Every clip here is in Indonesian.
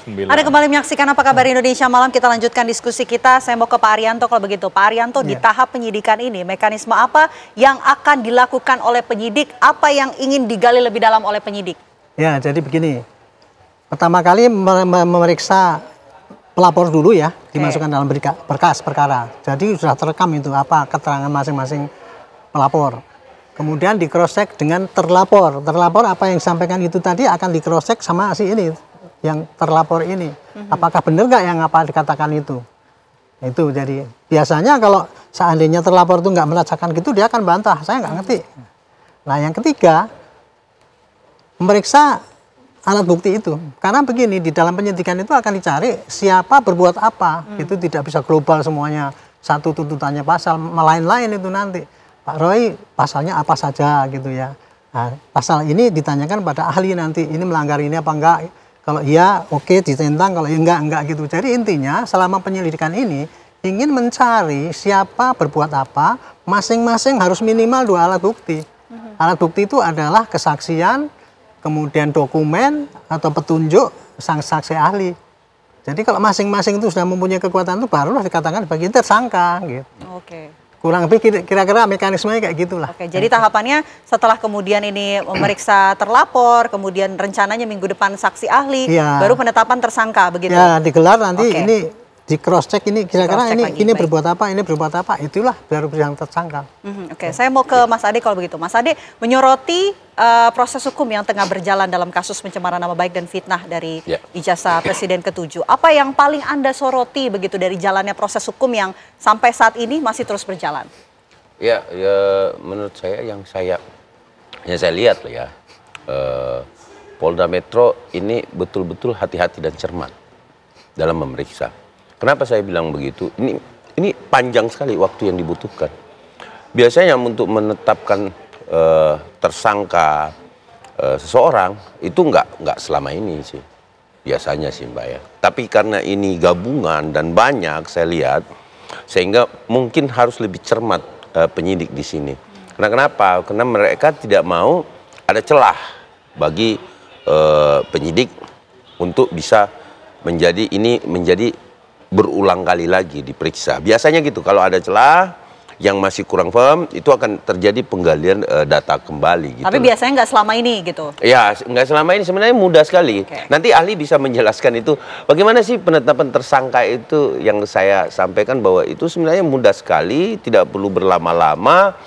Anda kembali menyaksikan Apa Kabar Indonesia Malam. Kita lanjutkan diskusi kita. Saya mau ke Pak Arianto kalau begitu. Pak Arianto, di tahap penyidikan ini, mekanisme apa yang akan dilakukan oleh penyidik? Apa yang ingin digali lebih dalam oleh penyidik? Ya, jadi begini. Pertama kali memeriksa pelapor dulu ya, dimasukkan dalam berkas perkara. Jadi sudah terekam itu apa keterangan masing-masing pelapor. Kemudian di cross check dengan terlapor. Terlapor apa yang disampaikan itu tadi akan di cross check sama si ini, yang terlapor ini. Apakah benar nggak yang apa dikatakan itu? Itu jadi biasanya kalau seandainya terlapor itu nggak merasakan gitu, dia akan bantah. Saya nggak ngerti. Nah, yang ketiga, memeriksa alat bukti itu. Karena begini, di dalam penyidikan itu akan dicari siapa berbuat apa. Itu tidak bisa global semuanya. Satu tuntutannya pasal, lain-lain itu nanti. Pak Roy pasalnya apa saja gitu ya. Nah, pasal ini ditanyakan pada ahli nanti, ini melanggar ini apa enggak. Kalau iya, oke, ditentang. Kalau enggak gitu. Jadi intinya selama penyelidikan ini ingin mencari siapa berbuat apa, masing-masing harus minimal 2 alat bukti. Alat bukti itu adalah kesaksian, kemudian dokumen atau petunjuk sang saksi ahli. Jadi kalau masing-masing itu sudah mempunyai kekuatan itu barulah dikatakan sebagai tersangka gitu. Oke. Kurang lebih kira-kira mekanismenya kayak gitulah. Oke, jadi tahapannya setelah kemudian ini memeriksa terlapor, kemudian rencananya minggu depan saksi ahli, baru penetapan tersangka begitu. Ya, digelar nanti ini di cross check ini kira-kira ini berbuat apa, ini berbuat apa, itulah baru yang tersangka. Oke, saya mau ke Mas Ade kalau begitu. Mas Ade menyoroti proses hukum yang tengah berjalan dalam kasus pencemaran nama baik dan fitnah dari ijazah Presiden ke-7. Apa yang paling Anda soroti begitu dari jalannya proses hukum yang sampai saat ini masih terus berjalan? Ya menurut saya yang saya lihat ya, Polda Metro ini betul-betul hati-hati dan cermat dalam memeriksa. Kenapa saya bilang begitu? Ini panjang sekali waktu yang dibutuhkan. Biasanya untuk menetapkan tersangka seseorang itu nggak selama ini sih, biasanya sih Mbak ya. Tapi karena ini gabungan dan banyak saya lihat, sehingga mungkin harus lebih cermat penyidik di sini. Karena kenapa? Karena mereka tidak mau ada celah bagi penyidik untuk bisa menjadi berulang kali lagi diperiksa. Biasanya gitu, kalau ada celah yang masih kurang firm, itu akan terjadi penggalian data kembali. Gitu. Tapi biasanya nggak selama ini gitu? Ya, nggak selama ini, sebenarnya mudah sekali. Nanti ahli bisa menjelaskan itu. Bagaimana sih penetapan tersangka itu yang saya sampaikan bahwa itu sebenarnya mudah sekali, tidak perlu berlama-lama.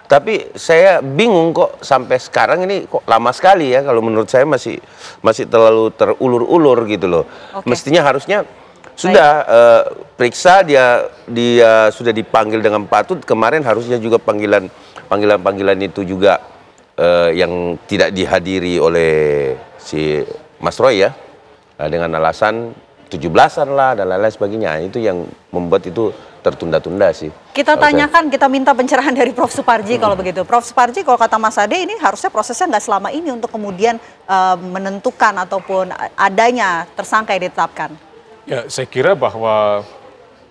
Tapi saya bingung kok sampai sekarang ini kok lama sekali ya, kalau menurut saya masih terlalu terulur-ulur gitu loh. Mestinya harusnya sudah periksa, dia sudah dipanggil dengan patut. Kemarin harusnya juga panggilan itu juga yang tidak dihadiri oleh si Mas Roy ya, dengan alasan 17-an lah dan lain-lain sebagainya. Itu yang membuat itu tertunda-tunda sih. Kita tanyakan, kita minta pencerahan dari Prof. Suparji kalau begitu. Prof. Suparji, kalau kata Mas Ade ini harusnya prosesnya nggak selama ini untuk kemudian menentukan ataupun adanya tersangka yang ditetapkan. Ya, saya kira bahwa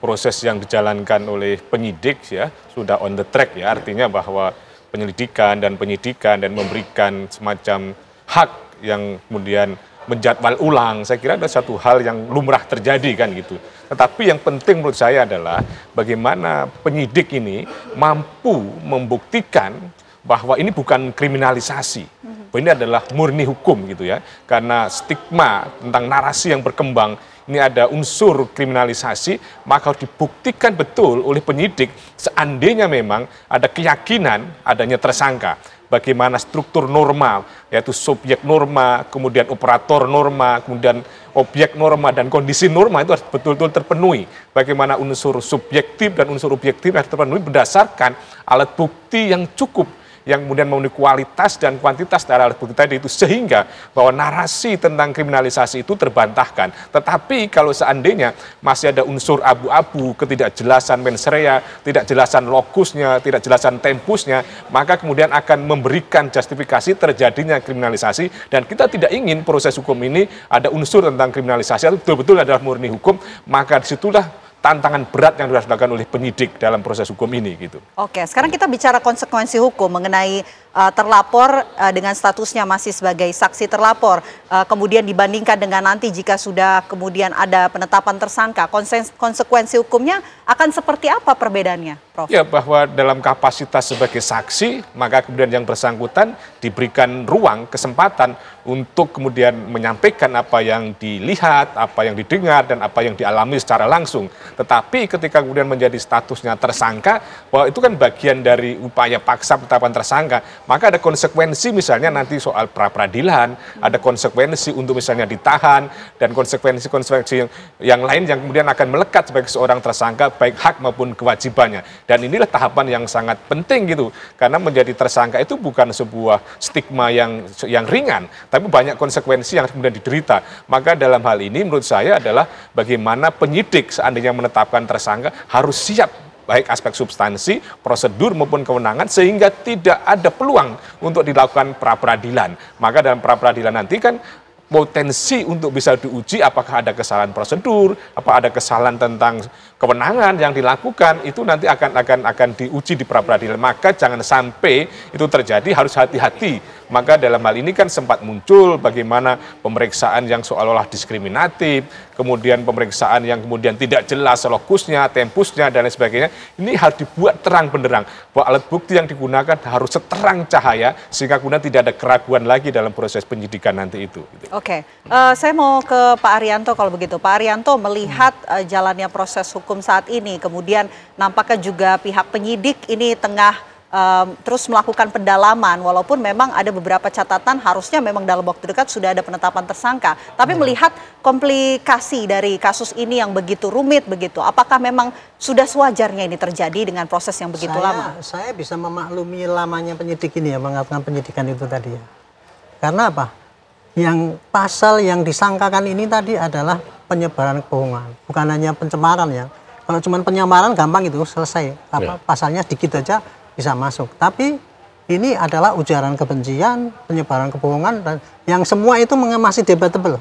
proses yang dijalankan oleh penyidik ya sudah on the track ya, artinya bahwa penyelidikan dan penyidikan dan memberikan semacam hak yang kemudian menjadwal ulang, saya kira ada satu hal yang lumrah terjadi kan gitu. Tetapi yang penting menurut saya adalah bagaimana penyidik ini mampu membuktikan bahwa ini bukan kriminalisasi, bahwa ini adalah murni hukum gitu ya, karena stigma tentang narasi yang berkembang. Ini ada unsur kriminalisasi, maka harus dibuktikan betul oleh penyidik seandainya memang ada keyakinan adanya tersangka. Bagaimana struktur norma, yaitu subjek norma, kemudian operator norma, kemudian objek norma, dan kondisi norma itu harus betul-betul terpenuhi. Bagaimana unsur subjektif dan unsur objektif harus terpenuhi berdasarkan alat bukti yang cukup, yang kemudian memenuhi kualitas dan kuantitas dari alat bukti tadi itu, sehingga bahwa narasi tentang kriminalisasi itu terbantahkan. Tetapi kalau seandainya masih ada unsur abu-abu, ketidakjelasan mens rea, tidak jelasan lokusnya, tidak jelasan tempusnya, maka kemudian akan memberikan justifikasi terjadinya kriminalisasi, dan kita tidak ingin proses hukum ini ada unsur tentang kriminalisasi, itu betul-betul adalah murni hukum, maka disitulah tantangan berat yang harus dilakukan oleh penyidik dalam proses hukum ini gitu. Oke, sekarang kita bicara konsekuensi hukum mengenai terlapor dengan statusnya masih sebagai saksi terlapor, kemudian dibandingkan dengan nanti jika sudah kemudian ada penetapan tersangka, konsekuensi hukumnya akan seperti apa perbedaannya, Prof? Ya, bahwa dalam kapasitas sebagai saksi, maka kemudian yang bersangkutan diberikan ruang, kesempatan untuk kemudian menyampaikan apa yang dilihat, apa yang didengar, dan apa yang dialami secara langsung. Tetapi ketika kemudian menjadi statusnya tersangka, bahwa itu kan bagian dari upaya paksa penetapan tersangka, maka ada konsekuensi misalnya nanti soal pra-peradilan, ada konsekuensi untuk misalnya ditahan, dan konsekuensi-konsekuensi yang lain yang kemudian akan melekat sebagai seorang tersangka, baik hak maupun kewajibannya. Dan inilah tahapan yang sangat penting gitu, karena menjadi tersangka itu bukan sebuah stigma yang ringan, tapi banyak konsekuensi yang kemudian diderita. Maka dalam hal ini menurut saya adalah bagaimana penyidik seandainya menetapkan tersangka harus siap, baik aspek substansi, prosedur maupun kewenangan, sehingga tidak ada peluang untuk dilakukan pra-peradilan. Maka dalam pra-peradilan nanti kan potensi untuk bisa diuji apakah ada kesalahan prosedur, apa ada kesalahan tentang kewenangan yang dilakukan, itu nanti akan diuji di pra-peradilan. Maka jangan sampai itu terjadi, harus hati-hati. Maka dalam hal ini kan sempat muncul bagaimana pemeriksaan yang seolah-olah diskriminatif, kemudian pemeriksaan yang kemudian tidak jelas lokusnya, tempusnya, dan lain sebagainya. Ini harus dibuat terang benderang, bahwa alat bukti yang digunakan harus seterang cahaya, sehingga kemudian tidak ada keraguan lagi dalam proses penyidikan nanti itu. Oke, saya mau ke Pak Arianto kalau begitu. Pak Arianto melihat jalannya proses hukum saat ini, kemudian nampaknya juga pihak penyidik ini tengah terus melakukan pendalaman, walaupun memang ada beberapa catatan harusnya memang dalam waktu dekat sudah ada penetapan tersangka. Tapi melihat komplikasi dari kasus ini yang begitu rumit begitu, apakah memang sudah sewajarnya ini terjadi dengan proses yang begitu lama? Saya bisa memaklumi lamanya penyidik ini ya, mengatakan penyidikan itu tadi ya. Karena apa? Yang pasal yang disangkakan ini tadi adalah penyebaran kebohongan, bukan hanya pencemaran ya. Kalau cuma penyamaran gampang itu selesai, pasalnya sedikit aja bisa masuk. Tapi ini adalah ujaran kebencian, penyebaran kebohongan, dan yang semua itu masih debatable.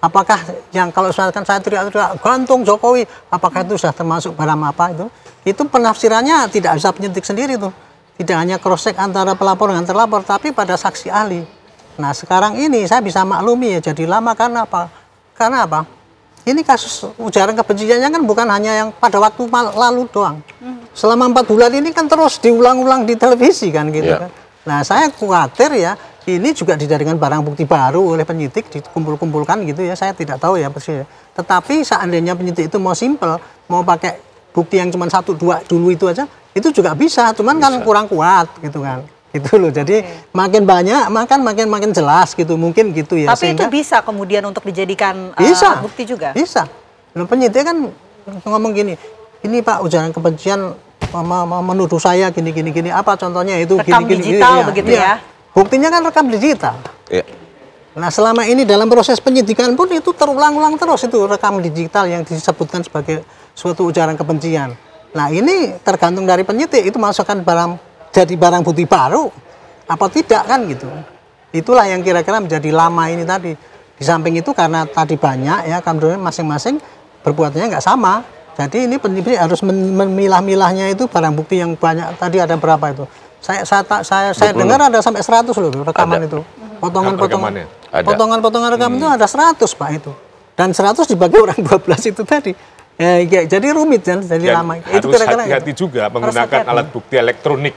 Apakah yang kalau misalkan saya teriak-teriak gantung Jokowi, apakah itu sudah termasuk barang apa itu? Itu penafsirannya tidak bisa penyidik sendiri tuh. Tidak hanya cross check antara pelapor dengan terlapor, tapi pada saksi ahli. Nah sekarang ini saya bisa maklumi ya jadi lama karena apa? Karena apa? Ini kasus ujaran kebenciannya kan bukan hanya yang pada waktu lalu doang. Selama 4 bulan ini kan terus diulang-ulang di televisi kan gitu kan. Nah saya khawatir ya ini juga dijadikan barang bukti baru oleh penyidik, dikumpul-kumpulkan gitu ya, saya tidak tahu ya persis. Tetapi seandainya penyidik itu mau simple, mau pakai bukti yang cuma 1, 2 dulu itu aja, itu juga bisa, cuman kan kurang kuat gitu kan. Gitu loh, jadi makin banyak makin jelas gitu, mungkin gitu ya. Tapi itu bisa kemudian untuk dijadikan bukti juga? Bisa. Nah, penyidik kan ngomong gini, ini Pak ujaran kebencian menuduh saya gini, apa contohnya itu rekam gini, digital begitu ya? Buktinya kan rekam digital. Ya. Nah selama ini dalam proses penyidikan pun itu terulang-ulang terus itu rekam digital yang disebutkan sebagai suatu ujaran kebencian. Nah ini tergantung dari penyidik, itu masukkan jadi barang bukti baru apa tidak kan gitu. Itulah yang kira-kira menjadi lama ini tadi. Di samping itu karena tadi banyak ya, kemudian masing-masing berbuatnya nggak sama. Jadi ini penyidik harus memilah-milahnya itu barang bukti yang banyak. Tadi ada berapa itu? Saya dengar ada sampai 100 loh rekaman itu. Potongan-potongan rekaman itu ada 100 Pak itu. Dan 100 dibagi orang 12 itu tadi. Ya, jadi rumit kan, jadi lama. Itu kira-kira hati-hati juga menggunakan alat bukti elektronik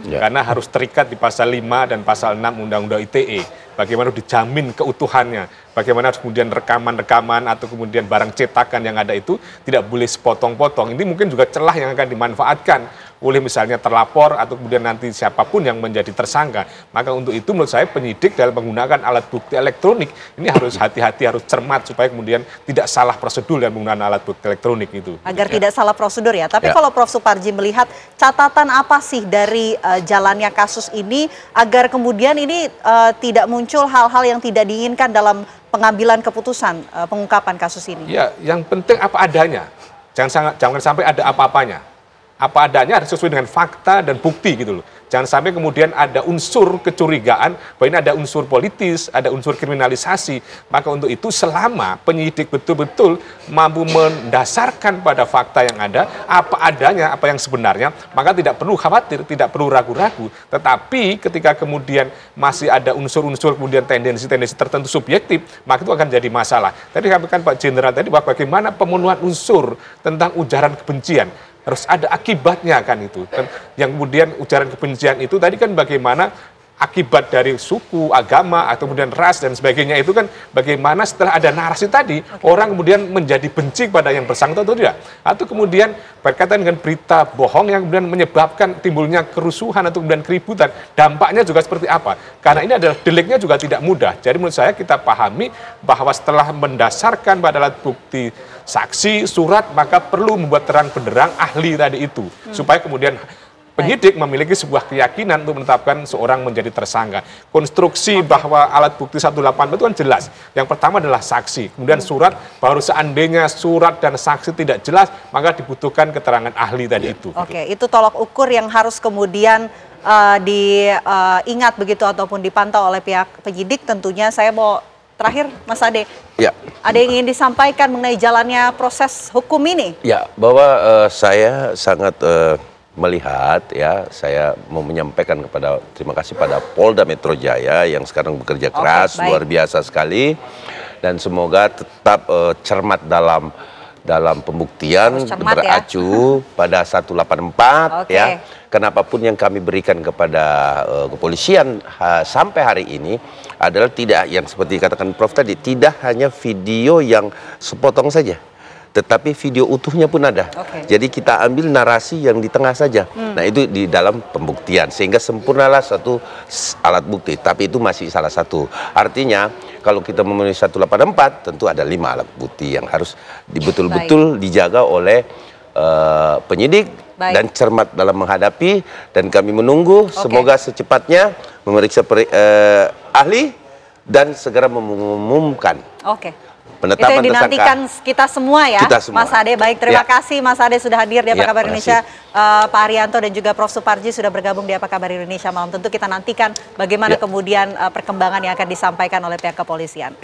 karena harus terikat di pasal 5 dan pasal 6 Undang-Undang ITE. Bagaimana dijamin keutuhannya, bagaimana kemudian rekaman-rekaman atau kemudian barang cetakan yang ada itu tidak boleh sepotong-potong. Ini mungkin juga celah yang akan dimanfaatkan oleh misalnya terlapor atau kemudian nanti siapapun yang menjadi tersangka. Maka untuk itu menurut saya penyidik dalam menggunakan alat bukti elektronik ini harus hati-hati, harus cermat supaya kemudian tidak salah prosedur dalam menggunakan alat bukti elektronik itu. Agar tidak salah prosedur ya. Tapi kalau Prof Suparji melihat catatan apa sih dari jalannya kasus ini agar kemudian ini tidak muncul hal-hal yang tidak diinginkan dalam pengambilan keputusan pengungkapan kasus ini? Ya, yang penting apa adanya. Jangan sampai ada apa-apanya. apa adanya, harus sesuai dengan fakta dan bukti gitu loh. Jangan sampai kemudian ada unsur kecurigaan bahwa ini ada unsur politis, ada unsur kriminalisasi. Maka untuk itu selama penyidik betul-betul mampu mendasarkan pada fakta yang ada, apa adanya, apa yang sebenarnya, maka tidak perlu khawatir, tidak perlu ragu-ragu. Tetapi ketika kemudian masih ada unsur-unsur kemudian tendensi-tendensi tertentu subjektif, maka itu akan jadi masalah. Tadi katakan Pak Jenderal tadi bahwa bagaimana pemenuhan unsur tentang ujaran kebencian. Harus ada akibatnya kan itu. Yang kemudian ujaran kebencian itu tadi kan bagaimana akibat dari suku, agama, atau kemudian ras dan sebagainya itu kan bagaimana setelah ada narasi tadi, orang kemudian menjadi benci pada yang bersangkutan atau tidak. Atau kemudian berkaitan dengan berita bohong yang kemudian menyebabkan timbulnya kerusuhan atau kemudian keributan, dampaknya juga seperti apa. Karena ini adalah deliknya juga tidak mudah. Jadi menurut saya kita pahami bahwa setelah mendasarkan pada alat bukti saksi, surat, maka perlu membuat terang benderang ahli tadi itu. Supaya kemudian penyidik memiliki sebuah keyakinan untuk menetapkan seorang menjadi tersangka. Konstruksi bahwa alat bukti 184 itu kan jelas. Yang pertama adalah saksi, kemudian surat, baru seandainya surat dan saksi tidak jelas, maka dibutuhkan keterangan ahli tadi itu. Oke, itu tolak ukur yang harus kemudian diingat begitu ataupun dipantau oleh pihak penyidik. Tentunya saya mau terakhir, Mas Ade, ada yang ingin disampaikan mengenai jalannya proses hukum ini? Ya, bahwa saya sangat melihat ya, saya mau menyampaikan terima kasih pada Polda Metro Jaya yang sekarang bekerja keras, luar biasa sekali, dan semoga tetap cermat dalam pembuktian, beracu pada 184 ya. Kenapapun yang kami berikan kepada kepolisian sampai hari ini adalah tidak yang seperti katakan Prof tadi, tidak hanya video yang sepotong saja, tetapi video utuhnya pun ada. Jadi kita ambil narasi yang di tengah saja. Nah itu di dalam pembuktian, sehingga sempurnalah satu alat bukti. Tapi itu masih salah satu. Artinya kalau kita memenuhi 184, tentu ada 5 alat bukti yang harus betul-betul dijaga oleh penyidik dan cermat dalam menghadapi. Dan kami menunggu semoga secepatnya memeriksa ahli dan segera mengumumkan. Penetapan itu yang dinantikan kita semua ya, Mas Ade. Baik, terima kasih Mas Ade sudah hadir di Apa Kabar Indonesia. Pak Haryanto dan juga Prof Suparji sudah bergabung di Apa Kabar Indonesia malam. Tentu kita nantikan bagaimana kemudian perkembangan yang akan disampaikan oleh pihak kepolisian.